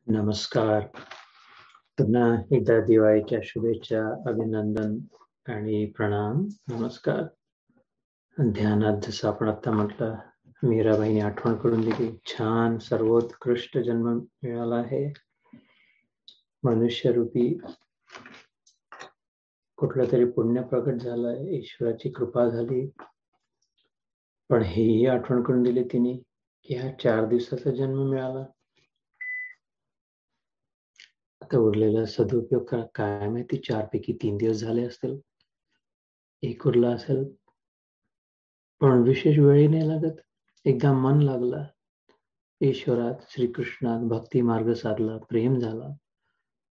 नमस्कार. पुन्हा एकदा दिवाळीच्या शुभेच्छा, अभिनंदन आणि प्रणाम. नमस्कार. ध्यानात जसं आपण आता म्हटलं, मीराबाईने आठवण करून दिली, छान सर्वोत्कृष्ट जन्म मिळाला आहे. मनुष्यरूपी कुठलं तरी पुण्य प्रकट झालंय, ईश्वराची कृपा झाली. पण हेही आठवण करून दिली तिने की ह्या 4 दिवसाचा जन्म मिळाला. आता उरलेला सदुपयोग करा. काय माहिती 4 पैकी 3 दिवस झाले असतील, 1 उरला असेल. पण विशेष वेळही नाही लागत. एकदा मन लागला ईश्वरात, श्रीकृष्णात, भक्ती मार्ग साधला, प्रेम झाला,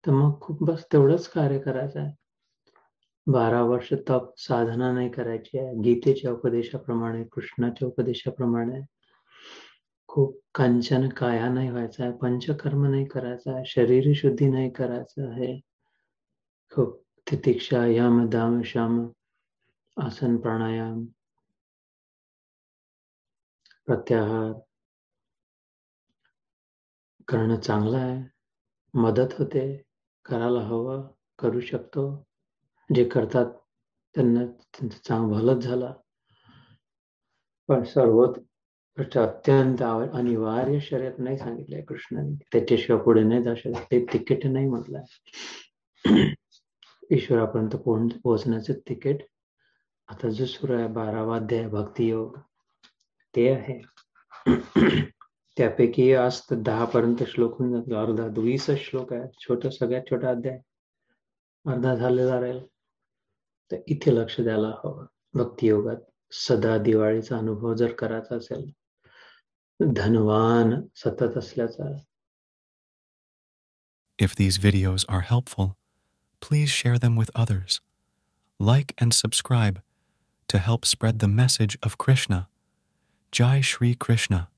तर मग खूप बस तेवढंच कार्य करायचं आहे. 12 वर्ष तप साधना नाही करायची आहे. गीतेच्या उपदेशाप्रमाणे, कृष्णाच्या उपदेशाप्रमाणे खूप कांचन काया नाही व्हायचा आहे, पंचकर्म नाही करायचा आहे, शरीर शुद्धी नाही करायचं आहे. खूप तितिक्षा, यम, दाम, शम, आसन, प्राणायाम, प्रत्याहार करणं चांगलं आहे. मदत होते, करायला हवं, करू शकतो. जे करतात त्यांना त्यांचं भलंच झालं. पण सर्वोत्कृष्ट अत्यंत अनिवार्य शर्यत नाही सांगितलंय कृष्णाने. त्याच्याशिवाय पुढे नाही जाऊ शकत. ते तिकीट नाही म्हटलंय. ईश्वरापर्यंत पोहोचण्याचं तिकीट आता जो सुरू आहे 12वा अध्याय भक्तियोग, ते आहे. त्यापैकी आज 10 पर्यंत श्लोक होऊन जातो. अर्धा 20 श्लोक आहे. सगळ्यात छोटा अध्याय, अर्धा झालेला राहील. तर इथे लक्ष द्यायला हवं. भक्तियोगात सदा दिवाळीचा अनुभव जर करायचा असेल, धनवान सतत असल्याचा. If these videos are helpful, please share them with others. Like and subscribe to help spread the message of Krishna. Jai Shri Krishna.